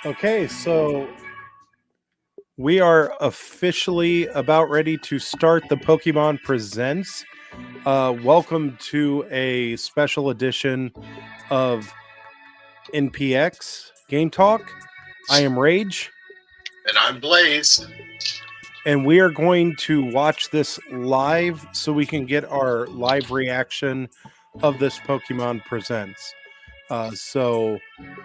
Okay, so we are officially about ready to start the Pokemon Presents. Welcome to a special edition of NPX Game Talk. I am Rage, And I'm Blaze. and we are going to watch this live so we can get our live reaction of this Pokemon Presents. So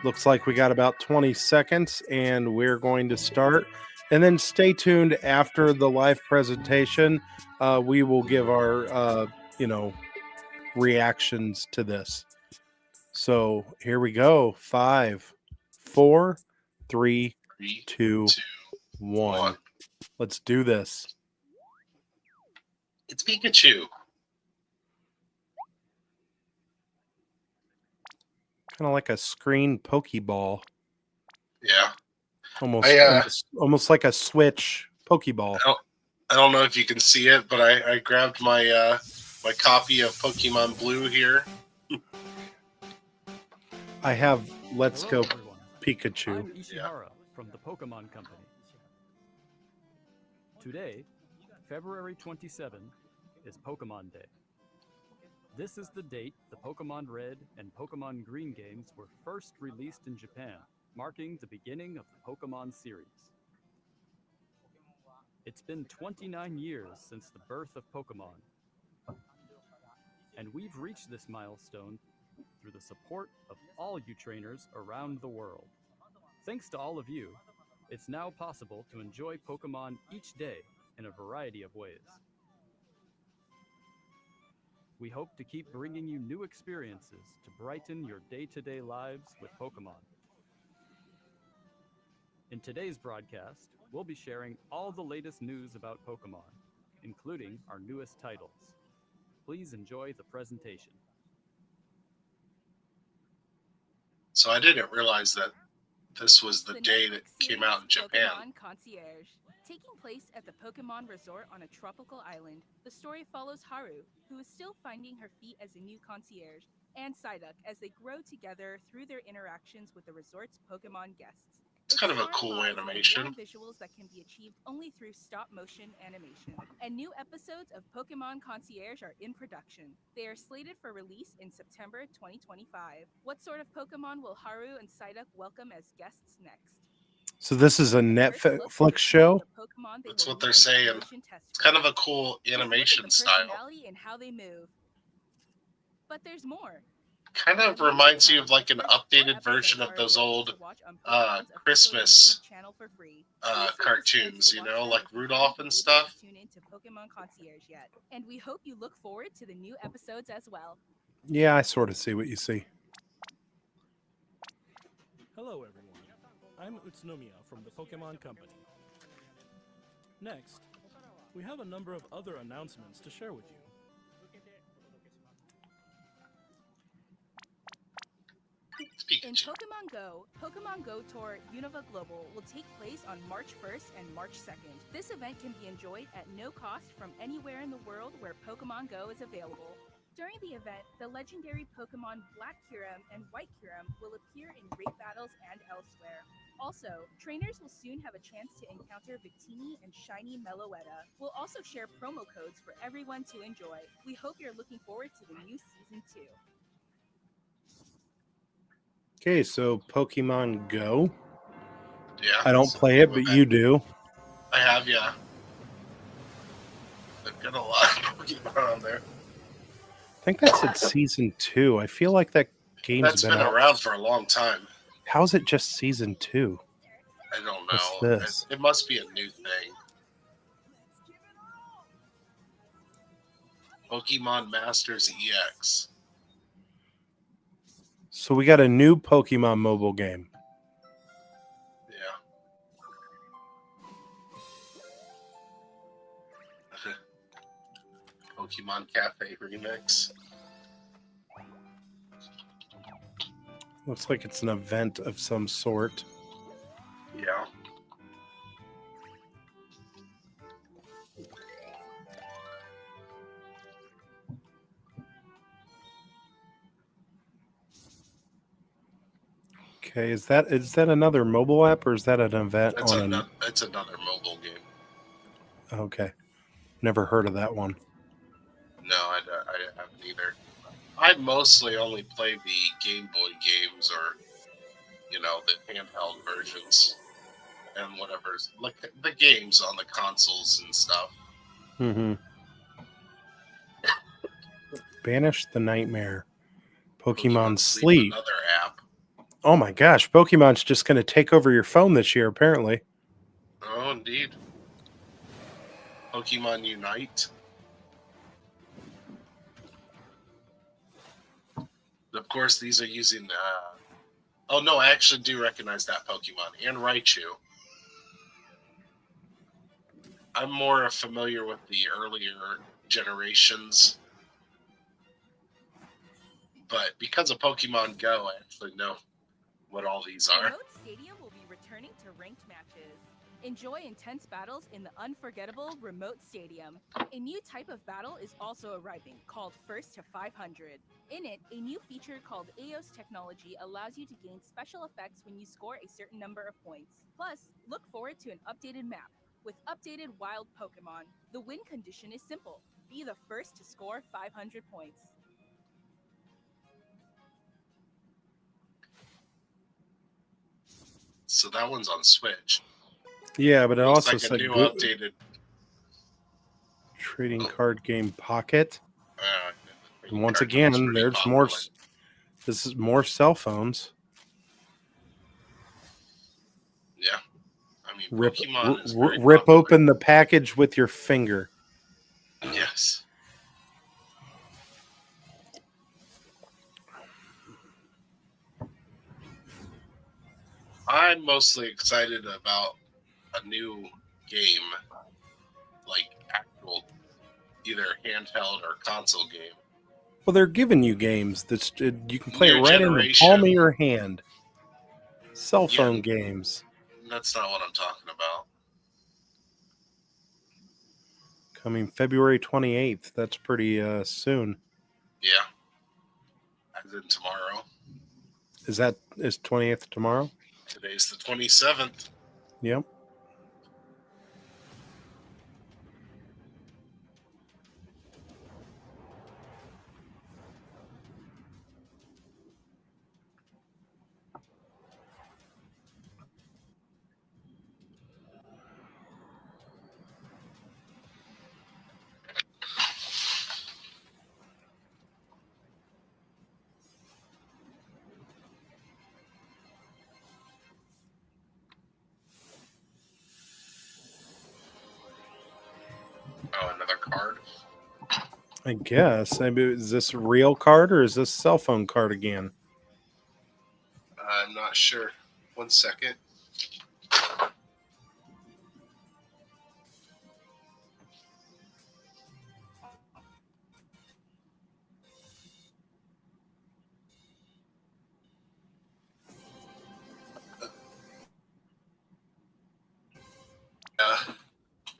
looks like we got about 20 seconds and we're going to start. And then stay tuned after the live presentation. We will give our, reactions to this. So here we go. 5, 4, 3, Three, 2, two, 1. one. Let's do this. It's Pikachu. Kind of like a screen Pokeball. Yeah. Almost, I almost like a Switch Pokeball. I don't know if you can see it, but I grabbed my my copy of Pokemon Blue here. I have Let's Hello, Go everyone. Pikachu. I'm Ishihara from the Pokémon Company. Today, February 27, is Pokémon Day. This is the date the Pokémon Red and Pokémon Green games were first released in Japan, marking the beginning of the Pokémon series. It's been 29 years since the birth of Pokémon, and we've reached this milestone through the support of all you trainers around the world. Thanks to all of you, it's now possible to enjoy Pokémon each day in a variety of ways. We hope to keep bringing you new experiences to brighten your day-to-day lives with Pokémon. In today's broadcast, we'll be sharing all the latest news about Pokémon, including our newest titles. Please enjoy the presentation. So I didn't realize that this was the day that came out in Japan. Pokémon Concierge. Taking place at the Pokémon Resort on a tropical island, the story follows Haru, who is still finding her feet as a new concierge, and Psyduck as they grow together through their interactions with the resort's Pokémon guests. It's kind of a cool animation. Visuals that can be achieved only through stop-motion animation. And new episodes of Pokémon Concierge are in production. They are slated for release in September 2025. What sort of Pokémon will Haru and Psyduck welcome as guests next? So this is a Netflix show. That's what they're saying. It's kind of a cool animation style. And how they move. But there's more. Kind of reminds you of like an updated version of those old Christmas cartoons, you know, like Rudolph and stuff. Tune into Pokemon Concierge yet, and we hope you look forward to the new episodes as well. Yeah, I sort of see what you see. Hello everyone, I'm Utsunomiya from the Pokémon Company. Next, we have a number of other announcements to share with you. In Pokemon Go Tour Unova Global will take place on March 1st and March 2nd. This event can be enjoyed at no cost from anywhere in the world where Pokemon Go is available. During the event, the legendary Pokemon Black Kyurem and White Kyurem will appear in raid battles and elsewhere. Also, trainers will soon have a chance to encounter Victini and Shiny Meloetta. We'll also share promo codes for everyone to enjoy. We hope you're looking forward to the new Season 2. Okay, so Pokemon Go. Yeah. I don't play it, but you do. I have, yeah. They've got a lot of Pokemon on there. I think that's at Season 2. I feel like that game's been around for a long time. How's it just Season 2? I don't know. What's this? It must be a new thing. Pokemon Masters EX. So we got a new Pokemon mobile game. Yeah. Pokemon Cafe Remix. Looks like it's an event of some sort. Yeah. Okay, is that another mobile app or is that an event It's on an? another mobile game. Okay, never heard of that one. No, I haven't either. I mostly only play the Game Boy games or, the handheld versions and whatever's like the games on the consoles and stuff. Mm-hmm. Banish the Nightmare. Pokemon Sleep. Another app. Oh my gosh, Pokemon's just going to take over your phone this year, apparently. Oh, indeed. Pokemon Unite. Of course, these are using. Oh no, I actually do recognize that Pokemon and Raichu. I'm more familiar with the earlier generations, but because of Pokemon Go, I actually know what all these are. Remote Stadium will be returning to ranked matches. Enjoy intense battles in the unforgettable Remote Stadium. A new type of battle is also arriving, called First to 500. In it, a new feature called EOS technology allows you to gain special effects when you score a certain number of points. Plus, look forward to an updated map with updated wild Pokemon. The win condition is simple. Be the first to score 500 points. So that one's on Switch. Yeah, but it Looks also like a said new updated trading card game Pocket. And once card again, game's pretty there's more. popular. This is more cell phones. Yeah, I mean, Rip, Pokemon is very rip popular. open the package with your finger. Yes. I'm mostly excited about a new game, like actual either handheld or console game. Well, they're giving you games that you can play it New right in the palm of generation. your hand. Cell phone Yeah. games. That's not what I'm talking about. Coming February 28th. That's pretty soon. Yeah. As in tomorrow. Is 28th tomorrow? Today's the 27th. Yep. Oh, another card? I guess. I mean, is this a real card or is this cell phone card again? I'm not sure. 1 second.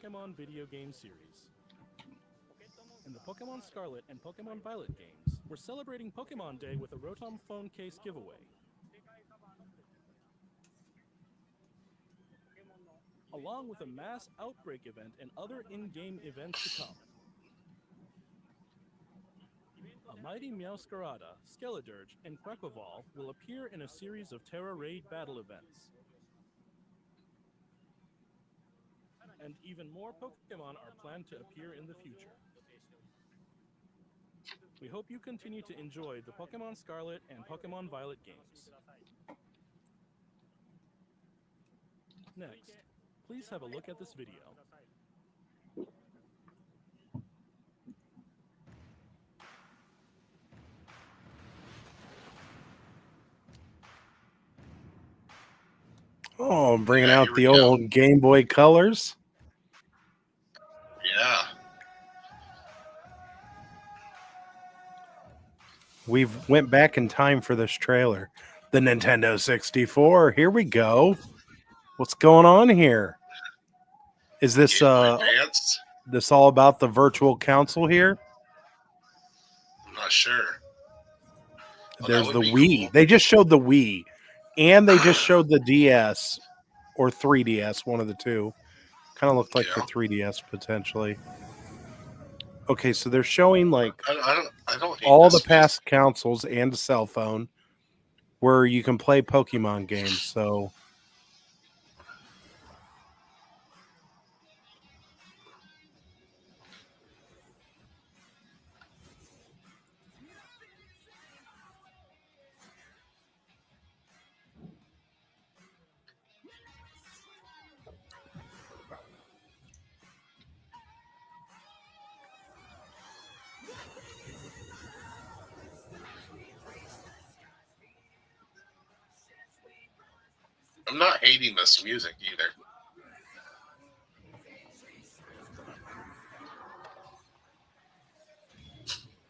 Pokemon video game series. In the Pokemon Scarlet and Pokemon Violet games, we're celebrating Pokemon Day with a Rotom phone case giveaway. Along with a mass outbreak event and other in-game events to come. A mighty Meowscarada, Skeledirge, and Quaquaval will appear in a series of Terra Raid battle events. And even more Pokemon are planned to appear in the future. We hope you continue to enjoy the Pokemon Scarlet and Pokemon Violet games. Next, please have a look at this video. Oh, bringing Yeah, out here the we go. old Game Boy Colors. Yeah. We've went back in time for this trailer. The Nintendo 64. Here we go. What's going on here? Is this Game Boy Advance? this all about the virtual console here? I'm not sure. Oh, There's that the would be Wii. cool. They just showed the Wii. And they just showed the DS or 3DS, one of the two. Kind of looked like the Yeah. 3DS potentially. Okay, so they're showing like I don't hate all the this music. past consoles and a cell phone where you can play Pokemon games. So I'm not hating this music either.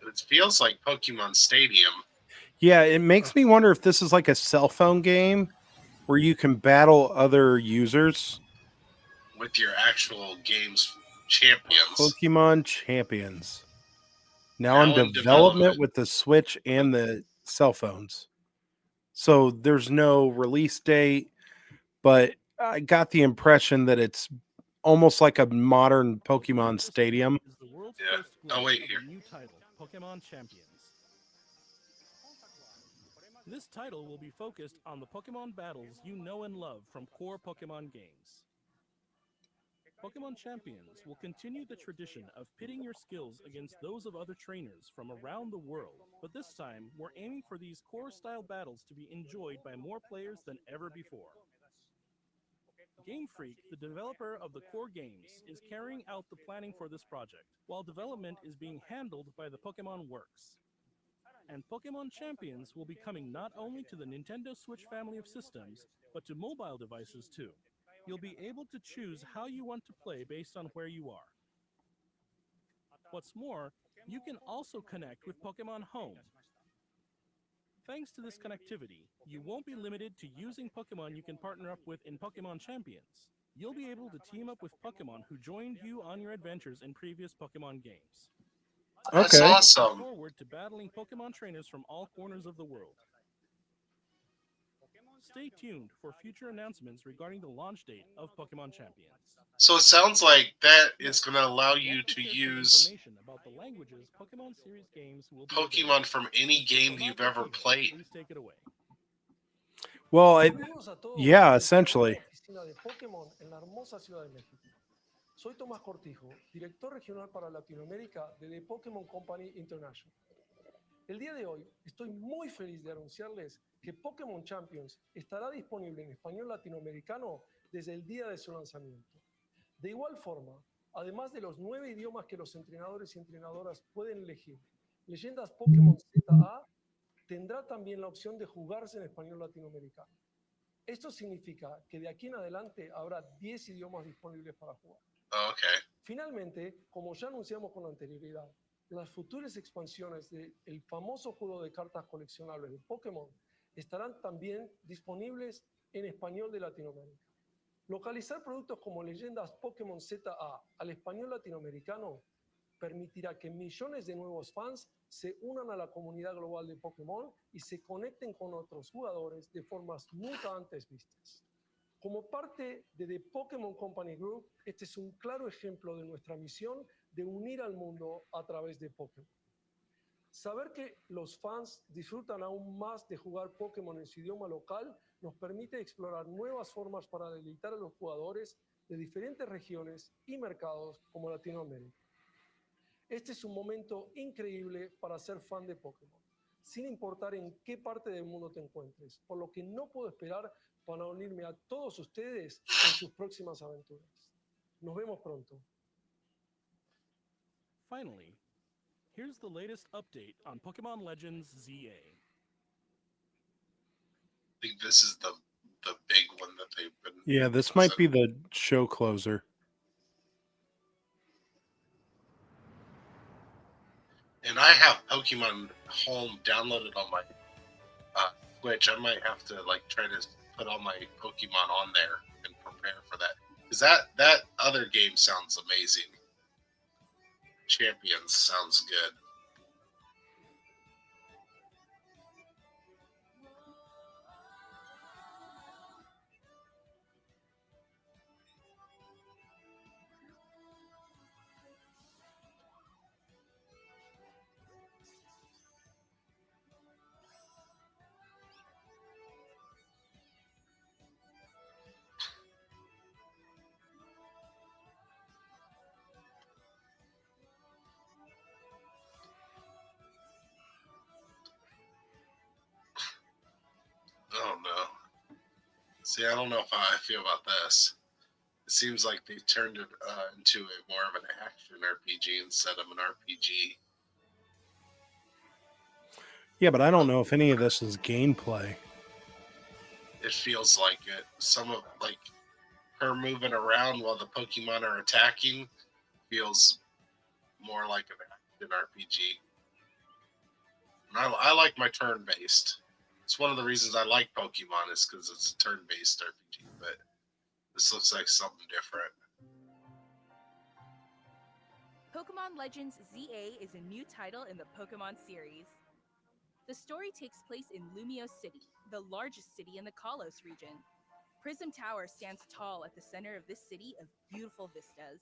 It feels like Pokemon Stadium. yeah, it makes me wonder if this is like a cell phone game where you can battle other users. With your actual game's champions. Pokemon Champions. Now in In development development. with the Switch and the cell phones. So there's no release date, but I got the impression that it's almost like a modern Pokemon Stadium. Is the world's Yeah. first Oh, glimpse wait, of here. a new title, Pokémon Champions. This title will be focused on the Pokemon battles you know and love from core Pokemon games. Pokemon Champions will continue the tradition of pitting your skills against those of other trainers from around the world, but this time we're aiming for these core-style battles to be enjoyed by more players than ever before. Game Freak, the developer of the core games, is carrying out the planning for this project, while development is being handled by the Pokemon Works. And Pokemon Champions will be coming not only to the Nintendo Switch family of systems, but to mobile devices too. You'll be able to choose how you want to play based on where you are. What's more, you can also connect with Pokemon Home. Thanks to this connectivity, you won't be limited to using Pokemon you can partner up with in Pokemon Champions. You'll be able to team up with Pokemon who joined you on your adventures in previous Pokemon games. That's Okay. Look awesome. forward to battling Pokemon trainers from all corners of the world. Stay tuned for future announcements regarding the launch date of Pokemon Champions. So it sounds like that is Next, going to allow you let me to share some use information about the languages Pokemon series games will be Pokemon available. from any game Tomás you've ever Cortijo, played. please take it away. Well, Saludos a todos. yeah, desde la essentially. oficina de Pokémon en la hermosa Ciudad de México. Soy Tomás Cortijo, director regional para Latinoamérica de The Pokémon Company International. El día de hoy estoy muy feliz de anunciarles que Pokémon Champions estará disponible en español latinoamericano desde el día de su lanzamiento. De igual forma, además de los 9 idiomas que los entrenadores y entrenadoras pueden elegir, Leyendas Pokémon ZA tendrá también la opción de jugarse en español latinoamericano. Esto significa que de aquí en adelante habrá 10 idiomas disponibles para jugar. Okay. Finalmente, como ya anunciamos con anterioridad, las futuras expansiones del famoso juego de cartas coleccionables de Pokémon estarán también disponibles en español de Latinoamérica. Localizar productos como Leyendas Pokémon ZA al español latinoamericano permitirá que millones de nuevos fans se unan a la comunidad global de Pokémon y se conecten con otros jugadores de formas nunca antes vistas. Como parte de The Pokémon Company Group, este es un claro ejemplo de nuestra misión de unir al mundo a través de Pokémon. Saber que los fans disfrutan aún más de jugar Pokémon en su idioma local nos permite explorar nuevas formas para deleitar a los jugadores de diferentes regiones y mercados como Latinoamérica. Este es un momento increíble para ser fan de Pokémon, sin importar en qué parte del mundo te encuentres, por lo que no puedo esperar para unirme a todos ustedes en sus próximas aventuras. Nos vemos pronto. Finally, here's the latest update on Pokemon Legends ZA. I think this is the big one that they've been. Yeah, this might be the show closer. And I have Pokemon Home downloaded on my Switch. I might have to like try to put all my Pokemon on there and prepare for that. Because that other game sounds amazing. Champions sounds good. See, I don't know how I feel about this. It seems like they turned it into a more of an action RPG instead of an RPG. Yeah, but I don't know if any of this is gameplay. It feels like it. Some of like her moving around while the Pokemon are attacking feels more like an action RPG. And I like my turn based. It's one of the reasons I like Pokemon is because it's a turn based RPG. But this looks like something different. Pokemon Legends ZA is a new title in the Pokemon series. The story takes place in Lumiose City, the largest city in the Kalos region. Prism Tower stands tall at the center of this city of beautiful vistas.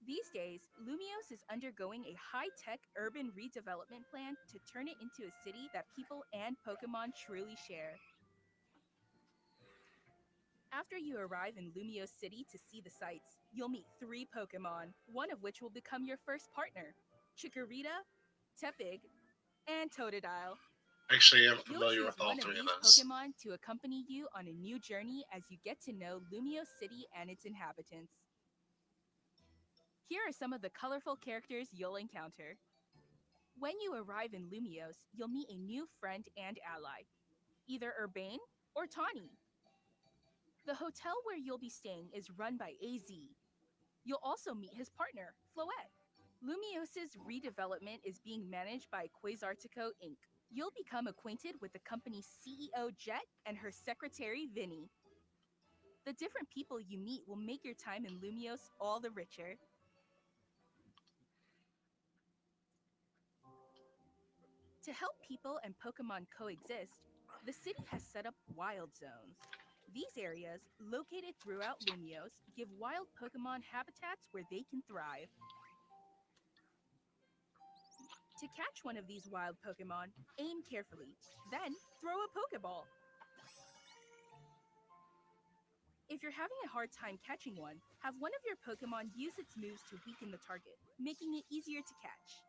These days, Lumiose is undergoing a high-tech urban redevelopment plan to turn it into a city that people and Pokemon truly share. After you arrive in Lumiose City to see the sights, you'll meet 3 Pokemon, one of which will become your first partner: Chikorita, Tepig, and Totodile. Actually, I'm You'll familiar choose with all one of three of these those. Pokemon to accompany you on a new journey as you get to know Lumiose City and its inhabitants. Here are some of the colorful characters you'll encounter. When you arrive in Lumiose, you'll meet a new friend and ally, either Urbane or Tawny. The hotel where you'll be staying is run by AZ. You'll also meet his partner, Floette. Lumiose's redevelopment is being managed by Quasartico Inc. You'll become acquainted with the company's CEO Jet and her secretary Vinny. The different people you meet will make your time in Lumiose all the richer. To help people and Pokemon coexist, the city has set up wild zones. These areas, located throughout Lumiose, give wild Pokemon habitats where they can thrive. To catch one of these wild Pokemon, aim carefully, then throw a Pokeball. If you're having a hard time catching one, have one of your Pokemon use its moves to weaken the target, making it easier to catch.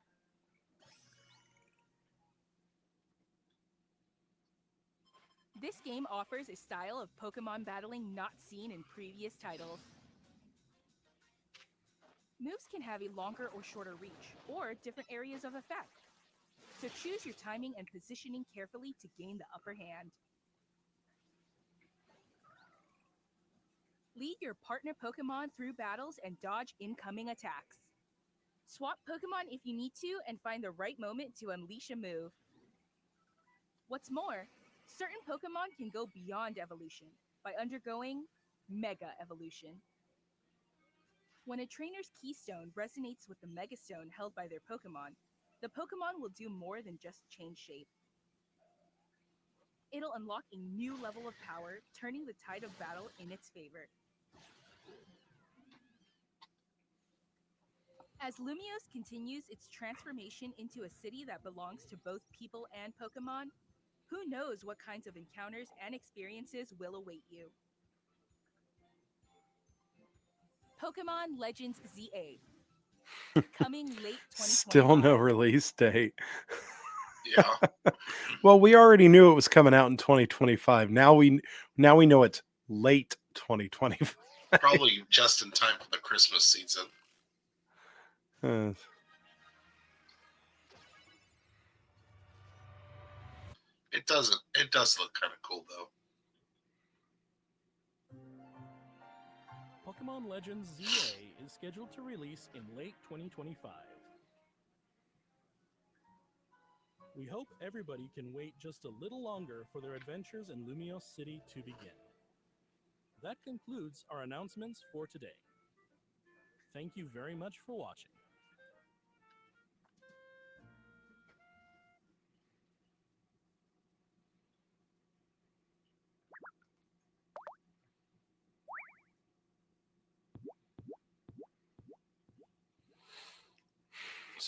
This game offers a style of Pokemon battling not seen in previous titles. Moves can have a longer or shorter reach, or different areas of effect. So choose your timing and positioning carefully to gain the upper hand. Lead your partner Pokemon through battles and dodge incoming attacks. Swap Pokemon if you need to and find the right moment to unleash a move. What's more, certain Pokemon can go beyond evolution by undergoing Mega Evolution. When a trainer's keystone resonates with the Megastone held by their Pokemon, the Pokemon will do more than just change shape. It'll unlock a new level of power, turning the tide of battle in its favor. As Lumiose continues its transformation into a city that belongs to both people and Pokemon, who knows what kinds of encounters and experiences will await you. Pokemon Legends ZA, coming late 2025. Still no release date. Yeah. Well, we already knew it was coming out in 2025. Now we know it's late 2025. Probably just in time for the Christmas season. Uh, It does look kind of cool though. Pokemon Legends ZA is scheduled to release in late 2025. We hope everybody can wait just a little longer for their adventures in Lumiose City to begin. That concludes our announcements for today. Thank you very much for watching.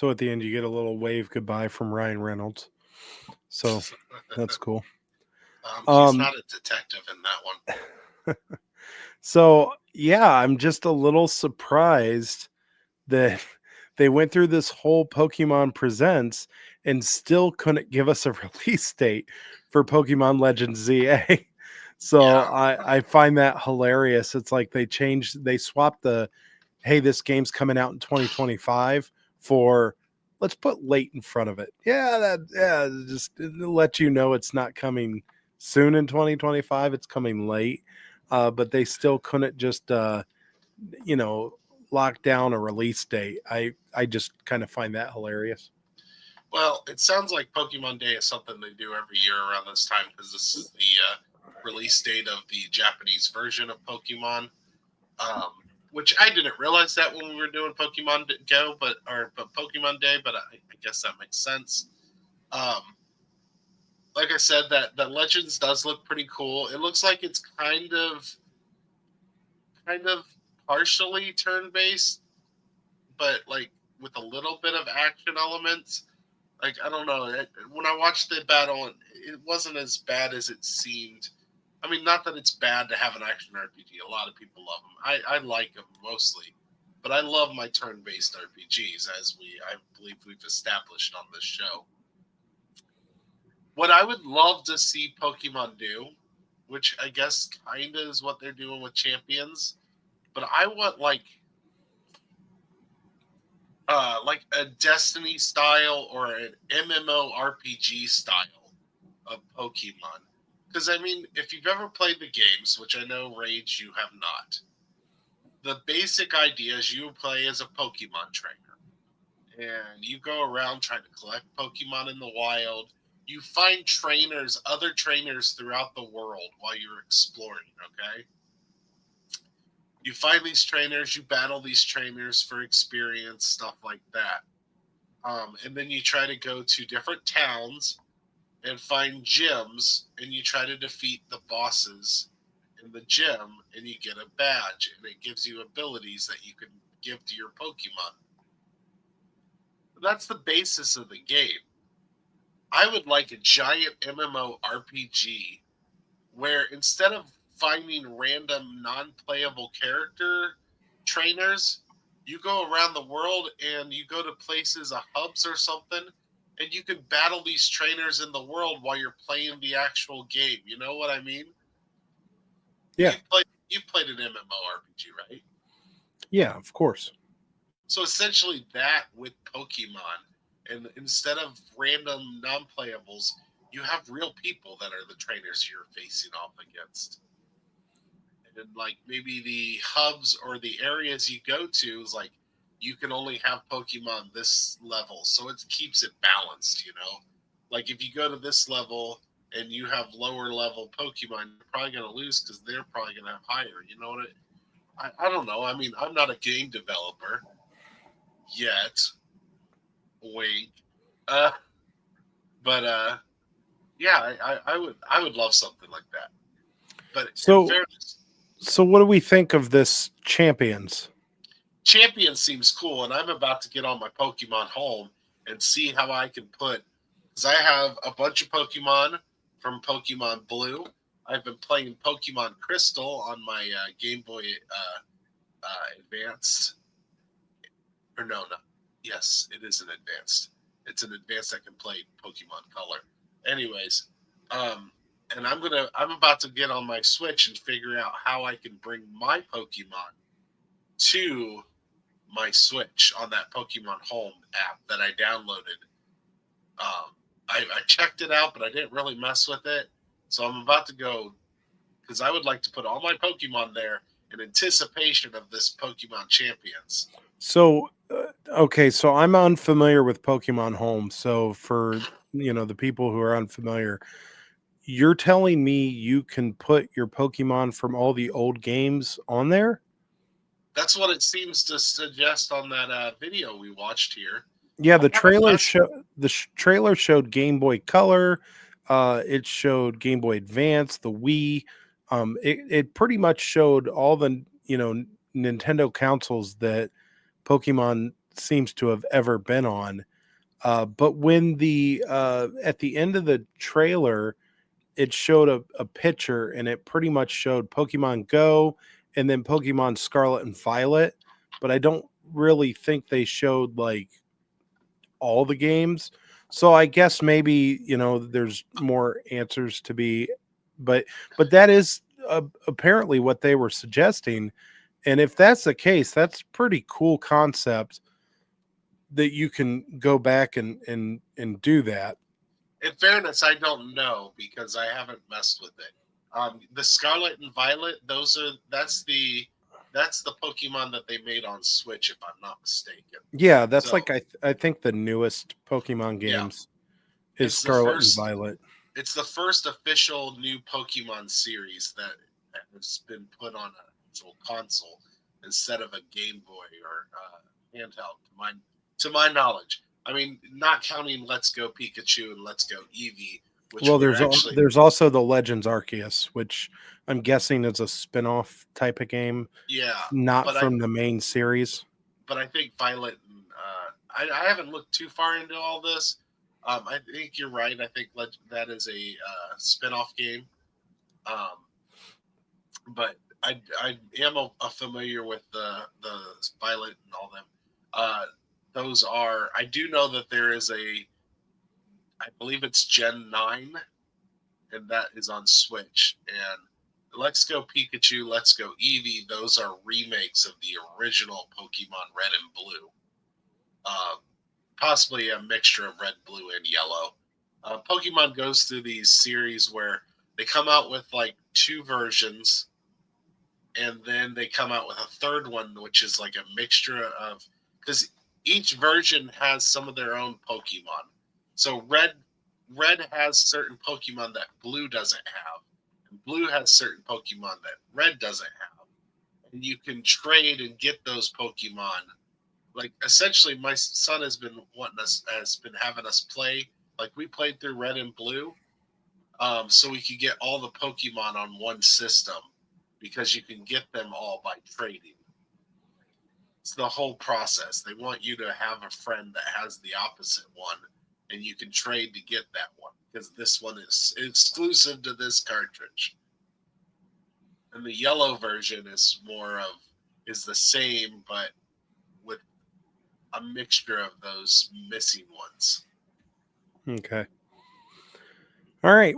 so at the end, you get a little wave goodbye from Ryan Reynolds. So that's cool. He's not a detective in that one. So yeah, I'm just a little surprised that they went through this whole Pokemon Presents and still couldn't give us a release date for Pokemon Legends ZA. So Yeah. I find that hilarious. It's like they swapped the, hey, this game's coming out in 2025 for, let's put late in front of it. Yeah, just to let you know it's not coming soon in 2025. It's coming late. But they still couldn't just you know, lock down a release date. I just kind of find that hilarious. Well, it sounds like Pokemon Day is something they do every year around this time because this is the release date of the Japanese version of Pokemon. Which I didn't realize that when we were doing Pokemon Go, but Pokemon Day, but I guess that makes sense. Um, like I said, that Legends does look pretty cool. It looks like it's kind of partially turn based, but like with a little bit of action elements. Like I don't know. When I watched the battle, it wasn't as bad as it seemed. I mean, not that it's bad to have an action RPG. A lot of people love them. I like them mostly, but I love my turn-based RPGs, as I believe we've established on this show. What I would love to see Pokemon do, which I guess kind of is what they're doing with Champions, but I want like a Destiny style or an MMORPG style of Pokemon. Because I mean, if you've ever played the games, which I know Rage you have not, the basic idea is you play as a Pokemon trainer, and you go around trying to collect Pokemon in the wild. You find other trainers throughout the world while you're exploring. Okay, you find these trainers, you battle these trainers for experience, stuff like that. And then you try to go to different towns and find gyms, and you try to defeat the bosses in the gym, and you get a badge, and it gives you abilities that you can give to your Pokemon. That's the basis of the game. I would like a giant MMO RPG where instead of finding random non-playable character trainers, you go around the world and you go to places, hubs or something, and you can battle these trainers in the world while you're playing the actual game. You know what I mean? Yeah, You played an MMORPG, right? yeah, of course. So essentially that with Pokemon, and instead of random non-playables, you have real people that are the trainers you're facing off against. And like maybe the hubs or the areas you go to is like you can only have Pokemon this level, so it keeps it balanced, you know. Like if you go to this level and you have lower level Pokemon, you're probably gonna lose because they're probably gonna have higher. You know what? I don't know. I mean, I'm not a game developer yet. Wink. Uh, but yeah, I would love something like that. But in So fairness, so what do we think of this Champions? Champion seems cool, and I'm about to get on my Pokemon home and see how I can put, because I have a bunch of Pokemon from Pokemon Blue. I've been playing Pokemon Crystal on my Game Boy Advanced. Or no. Yes, it is an advanced. It's an advanced that can play Pokemon Color. Anyways, um, and I'm about to get on my Switch and figure out how I can bring my Pokemon to my Switch on that Pokemon Home app that I downloaded. I checked it out, but I didn't really mess with it. So I'm about to go because I would like to put all my Pokemon there in anticipation of this Pokemon Champions. So okay, so I'm unfamiliar with Pokemon Home. So for the people who are unfamiliar, you're telling me you can put your Pokemon from all the old games on there? That's what it seems to suggest on that video we watched here. Yeah, I haven't messed. trailer showed Game Boy Color, it showed Game Boy Advance, the Wii. It pretty much showed all the, Nintendo consoles that Pokemon seems to have ever been on. But when the at the end of the trailer, it showed a picture, and it pretty much showed Pokemon Go and then Pokemon Scarlet and Violet. But I don't really think they showed like all the games. So I guess maybe, there's more answers to be but that is apparently what they were suggesting. And if that's the case, that's pretty cool concept that you can go back and do that. In fairness, I don't know because I haven't messed with it. The Scarlet and Violet, that's the Pokemon that they made on Switch, if I'm not mistaken. Yeah, that's So like I think the newest Pokemon yeah, games is it's the Scarlet and first Violet. it's the first official new Pokemon series that has been put on an actual console instead of a Game Boy or handheld. To my knowledge, I mean, not counting Let's Go Pikachu and Let's Go Eevee, which Well, were actually there's also the Legends Arceus, which I'm guessing is a spin-off type of game, yeah, not but I from the main series. but I think Violet and I haven't looked too far into all this. I think you're right. I think that is a spin-off game. Um, but I am familiar with the Violet and all them. Uh, those are I do know that there is I believe it's Gen 9, and that is on Switch. And Let's Go Pikachu, Let's Go Eevee, those are remakes of the original Pokemon Red and Blue. Uh, Possibly a mixture of red, blue, and yellow. Pokemon goes through these series where they come out with like two versions, and then they come out with a third one, which is like a mixture of because each version has some of their own Pokemon. So red has certain Pokemon that blue doesn't have, and blue has certain Pokemon that red doesn't have, and you can trade and get those Pokemon. Like essentially, my son has been having us play. Like we played through red and blue, so we could get all the Pokemon on one system because you can get them all by trading. It's the whole process. They want you to have a friend that has the opposite one, and you can trade to get that one because this one is exclusive to this cartridge. And the yellow version is the same, but with a mixture of those missing ones. Okay. All right.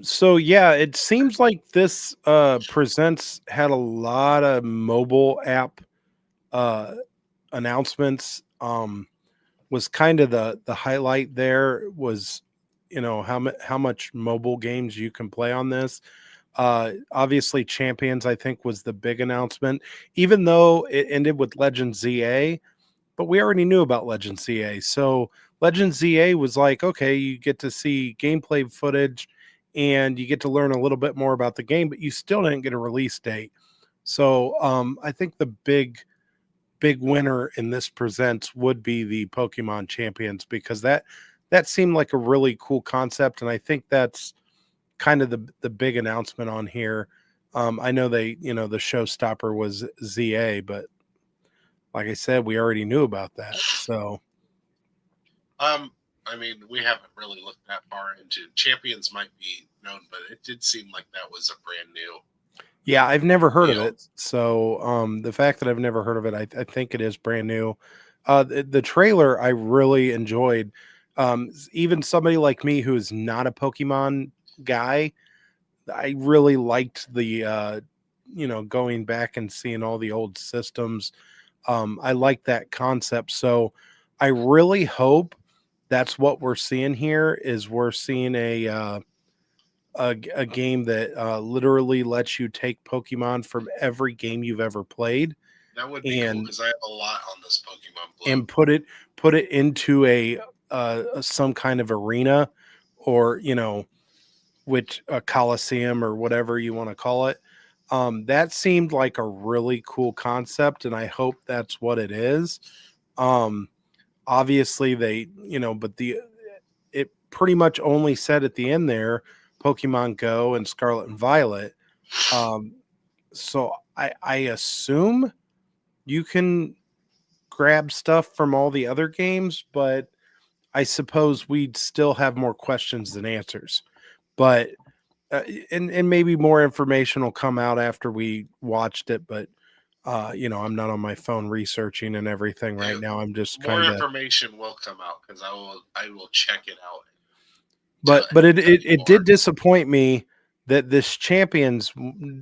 So yeah, it seems like this presents had a lot of mobile app uh announcements. Was kind of the highlight there was, how much mobile games you can play on this. Obviously Champions I think was the big announcement, even though it ended with Legend ZA, but we already knew about Legend ZA. So Legend ZA was like, okay, you get to see gameplay footage and you get to learn a little bit more about the game, but you still didn't get a release date. So I think the big winner in this presents would be the Pokemon Champions, because that seemed like a really cool concept, and I think that's kind of the big announcement on here. I know the showstopper was ZA, but like I said, we already knew about that. So I mean, we haven't really looked that far into Champions. Might be known, but it did seem like that was a brand new yeah, I've never heard of deal. it. So the fact that I've never heard of it, I think it is brand new. The trailer I really enjoyed. Even somebody like me who is not a Pokemon guy, I really liked the going back and seeing all the old systems. I like that concept. So I really hope that's what we're seeing here. Is we're seeing a game that literally lets you take Pokemon from every game you've ever played That would be cool and because I have a lot on this Pokemon Blue. and put it into some kind of arena, or which a coliseum or whatever you want to call it. That seemed like a really cool concept, and I hope that's what it is. Um, Obviously, but it pretty much only said at the end there, Pokemon Go and Scarlet and Violet. Um, so I assume you can grab stuff from all the other games, but I suppose we'd still have more questions than answers. But and maybe more information will come out after we watched it. But I'm not on my phone researching and everything right Yeah, now. I'm just more kind of. information will come out because I will check it out. But it Tell it, you it did more. disappoint me that this Champions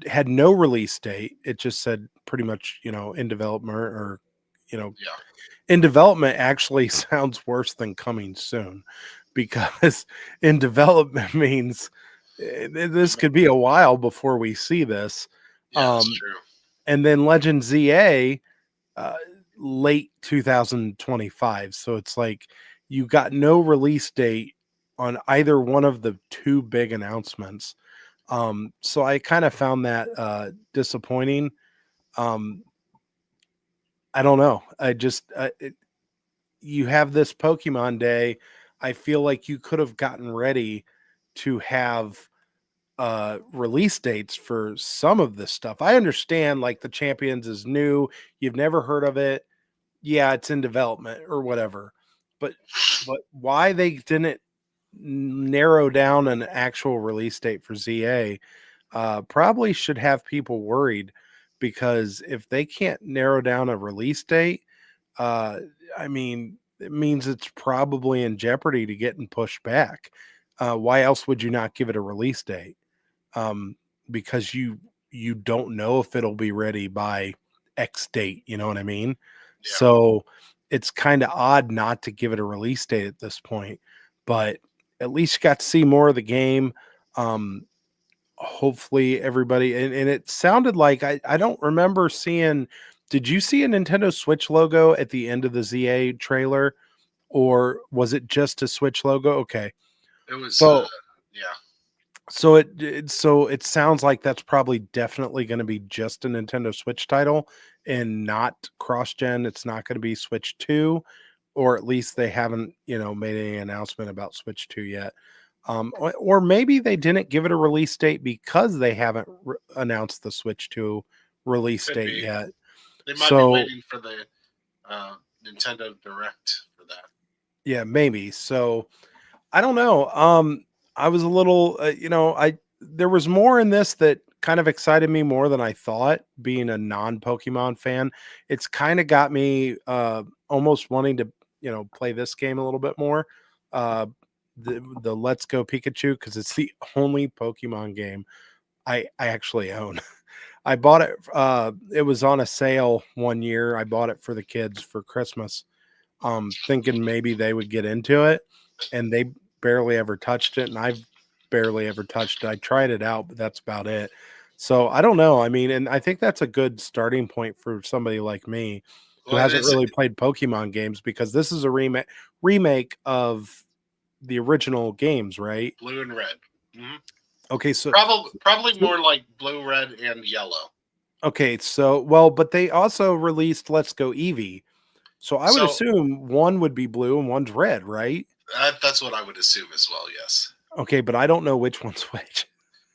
had no release date. It just said pretty much, in development or, you know, Yeah. in development actually sounds worse than coming soon, because in development means this could be a while before we see this. Yeah, that's Um, true. and then Legend ZA, uh, late 2025. So it's like you got no release date on either one of the two big announcements. So I kind of found that disappointing. Um, I don't know. You have this Pokemon Day. I feel like you could have gotten ready to have release dates for some of this stuff. I understand like the Champions is new, you've never heard of it. Yeah, it's in development or whatever. But why they didn't narrow down an actual release date for ZA probably should have people worried, because if they can't narrow down a release date, uh, I mean, it means it's probably in jeopardy to getting pushed back. Why else would you not give it a release date? Um, because you don't know if it'll be ready by X date. You know what I mean? Yeah. So it's kind of odd not to give it a release date at this point. But at least you got to see more of the game. Hopefully everybody, and it sounded like I don't remember seeing. Did you see a Nintendo Switch logo at the end of the ZA trailer, or was it just a Switch logo? Okay. It was, So yeah. so it sounds like that's probably definitely going to be just a Nintendo Switch title and not cross gen. It's not going to be Switch 2, or at least they haven't, made any announcement about Switch 2 yet. Or maybe they didn't give it a release date because they haven't announced the Switch 2 release Could date be. yet. They might be So, waiting for the Nintendo Direct for that. yeah, maybe. So, I don't know. I was a little, I there was more in this that kind of excited me more than I thought. Being a non-Pokemon fan, it's kind of got me almost wanting to, play this game a little bit more. Uh, the Let's Go Pikachu, because it's the only Pokemon game I actually own. I bought it. It was on a sale one year. I bought it for the kids for Christmas, thinking maybe they would get into it, and they barely ever touched it, and I've barely ever touched it. I tried it out, but that's about it. So I don't know. I mean, and I think that's a good starting point for somebody like me who Well, it hasn't is really played Pokemon games, because this is a remake of the original games, right? blue and red. Hmm. Okay, so Probably so more like blue, red, and yellow. okay, so well, but they also released Let's Go Eevee. So I would So assume one would be blue and one's red, right? that's what I would assume as well. Yes. Okay, but I don't know which one's which.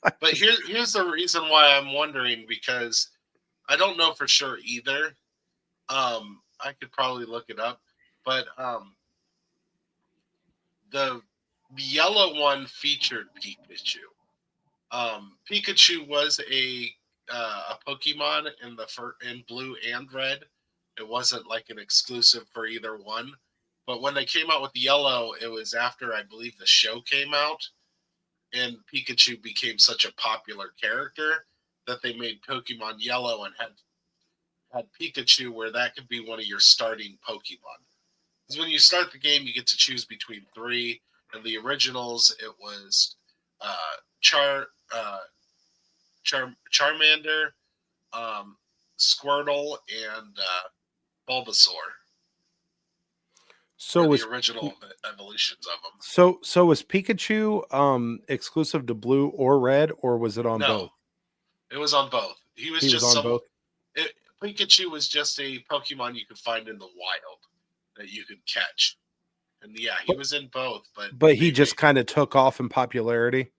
I But just here's the reason why I'm wondering, because I don't know for sure either. I could probably look it up, but the yellow one featured Pikachu. Pikachu was a Pokemon in blue and red. It wasn't like an exclusive for either one. But when they came out with yellow, it was after I believe the show came out, and Pikachu became such a popular character that they made Pokemon Yellow and had Pikachu, where that could be one of your starting Pokemon. Because when you start the game, you get to choose between three. And the originals, it was uh, Char Charmander, um, Squirtle, and Bulbasaur so were the was original evolutions of them. so was Pikachu exclusive to blue or red, or was it on No, both? it was on both. He was He was just on some. both. Pikachu was just a Pokemon you could find in the wild that you could catch, and yeah, he But was in both. But but he they just made kind of took off in popularity.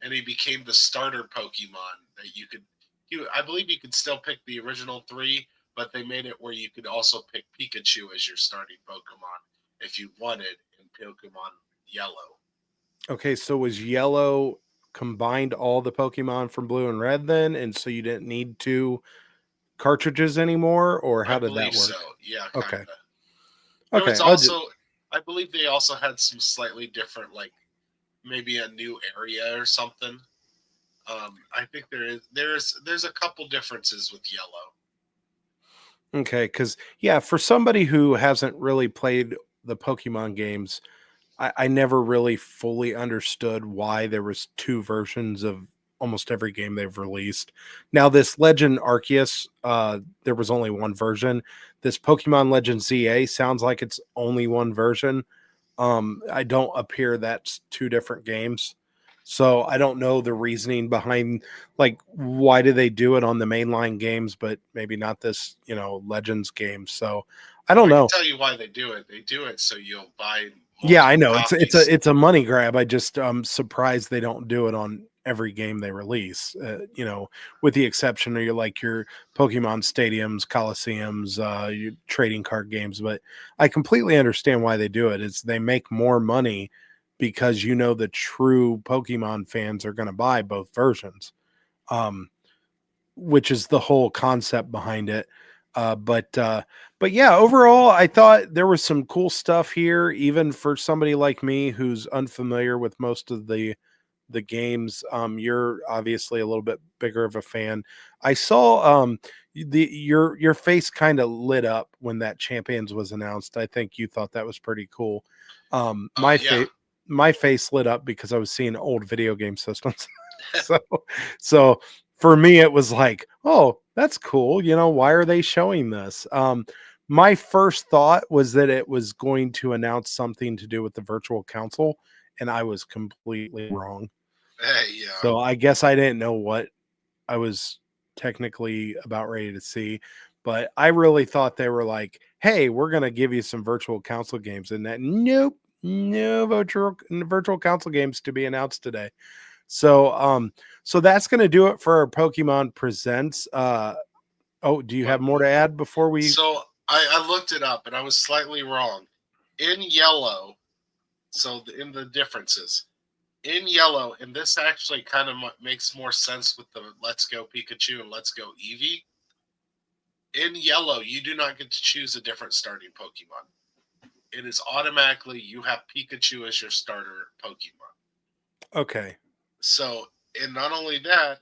and he became the starter Pokemon that you could. I believe you could still pick the original three, but they made it where you could also pick Pikachu as your starting Pokemon if you wanted in Pokemon Yellow. Okay, so was yellow combined all the Pokemon from blue and red then, and so you didn't need two cartridges anymore, or I how did believe that so. work? Yeah, kind Okay. of. There Okay. was I'll just also, I believe they also had some slightly different, like maybe a new area or something I think there's a couple differences with yellow. Okay, because yeah, for somebody who hasn't really played the Pokemon games, I never really fully understood why there was two versions of almost every game they've released. Now, this Legend Arceus, there was only one version. This Pokemon Legend ZA sounds like it's only one version. I don't appear that's two different games. So I don't know the reasoning behind like why do they do it on the mainline games, but maybe not this, Legends game. So I don't I can know. tell you why they do it. They do it so you'll buy Yeah, I multiple know. copies. It's a money grab. I just surprised they don't do it on every game they release. With the exception of your Pokemon stadiums, Coliseums, your trading card games. But I completely understand why they do it. It's they make more money because the true Pokemon fans are going to buy both versions. Um, which is the whole concept behind it. But yeah, overall, I thought there was some cool stuff here, even for somebody like me who's unfamiliar with most of the games. You're obviously a little bit bigger of a fan. I saw your face kind of lit up when that Champions was announced. I think you thought that was pretty cool. Oh yeah. My face lit up because I was seeing old video game systems. so so for me it was like, oh, that's cool. Why are they showing this? My first thought was that it was going to announce something to do with the virtual console, and I was completely wrong. Yeah. So I guess I didn't know what I was technically about ready to see, but I really thought they were like, "Hey, we're going to give you some virtual console games." And that, nope, no virtual console games to be announced today. So that's going to do it for our Pokemon Presents. Oh, do you have But more to add before we? so I looked it up and I was slightly wrong. In yellow, in the differences, in yellow, and this actually kind of makes more sense with the Let's Go Pikachu and Let's Go Eevee. In yellow, you do not get to choose a different starting Pokemon. It is automatically you have Pikachu as your starter Pokemon. Okay. So, and not only that,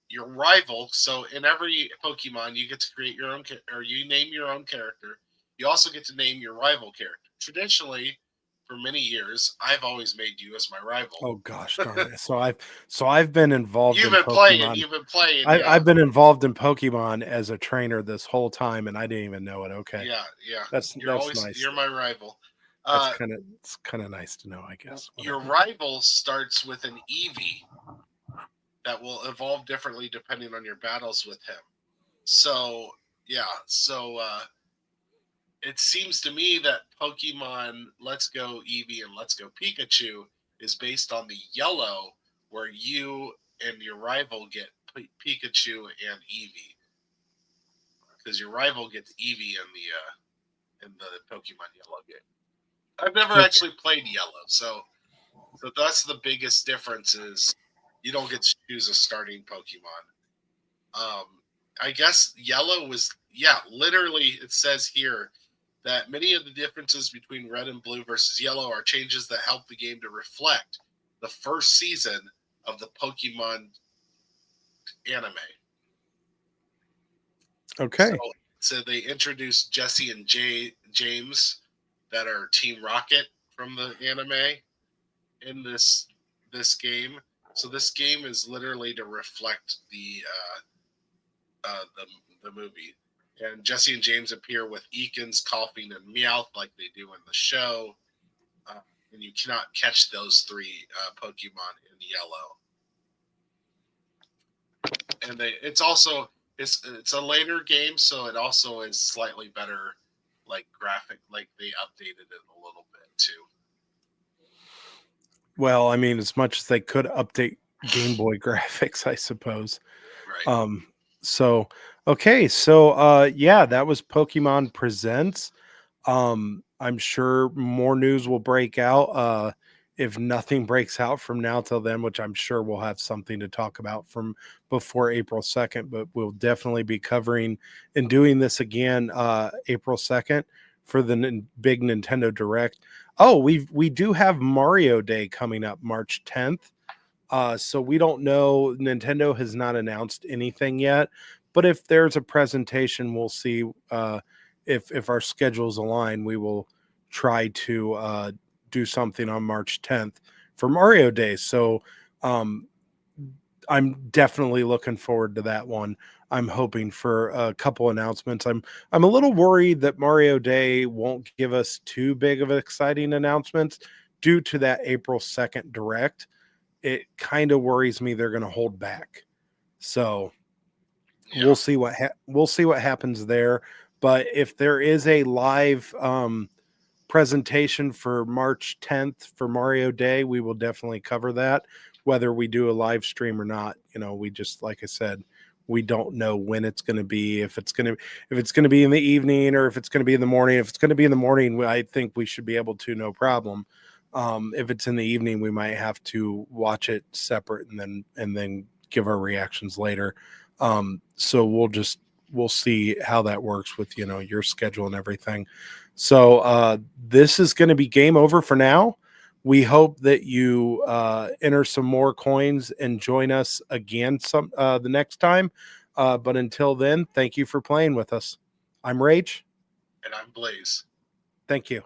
your rival. So, in every Pokemon, you get to create your own, or you name your own character. You also get to name your rival character. Traditionally, for many years, I've always made you as my rival. Oh gosh darn it. So I've been involved You've in been playing. Pokemon. You've been playing. I, Yeah, I've been involved in Pokemon as a trainer this whole time, and I didn't even know it. Okay, yeah, yeah. that's nice. You're my rival. That's Uh, it's kind of nice to know, I guess. your Whatever. rival starts with an Eevee that will evolve differently depending on your battles with him. So yeah, it seems to me that Pokemon Let's Go Eevee and Let's Go Pikachu is based on the yellow, where you and your rival get Pikachu and Eevee, because your rival gets Eevee in the Pokemon Yellow game. I've never Okay. actually played Yellow, so that's the biggest difference is you don't get to choose a starting Pokemon. Um, I guess Yellow was, yeah, literally it says here that many of the differences between Red and Blue versus Yellow are changes that help the game to reflect the first season of the Pokemon anime. So, Okay. so they introduced Jesse and James, that are Team Rocket from the anime, in this game. So this game is literally to reflect the movie. And Jesse and James appear with Ekans, Coughing, and Meowth like they do in the show. Uh, and you cannot catch those three Pokemon in yellow. And it's a later game, so it also is slightly better, like graphic, like they updated it a little bit too. Well, I mean, as much as they could update Game Boy graphics, I suppose. Right. Um, so okay, so yeah, that was Pokemon Presents. I'm sure more news will break out. If nothing breaks out from now till then, which I'm sure we'll have something to talk about from before April 2nd, but we'll definitely be covering and doing this again April 2nd for the big Nintendo Direct. Oh, we do have Mario Day coming up March 10th. So we don't know. Nintendo has not announced anything yet, but if there's a presentation, we'll see. If our schedules align, we will try to do something on March 10th for Mario Day. So um, I'm definitely looking forward to that one. I'm hoping for a couple announcements. I'm a little worried that Mario Day won't give us too big of exciting announcements due to that April 2nd direct. It kind of worries me they're going to hold back. So Yeah. we'll see what happens there. But if there is a live presentation for March 10th for Mario Day, we will definitely cover that, whether we do a live stream or not. You know, we just, like I said, we don't know when it's going to be, if it's going to be in the evening or if it's going to be in the morning. If it's going to be in the morning, I think we should be able to, no problem. If it's in the evening, we might have to watch it separate and then give our reactions later. So we'll see how that works with, you know, your schedule and everything. So this is going to be game over for now. We hope that you enter some more coins and join us again the next time. But until then, thank you for playing with us. I'm Rage. And I'm Blaze. Thank you.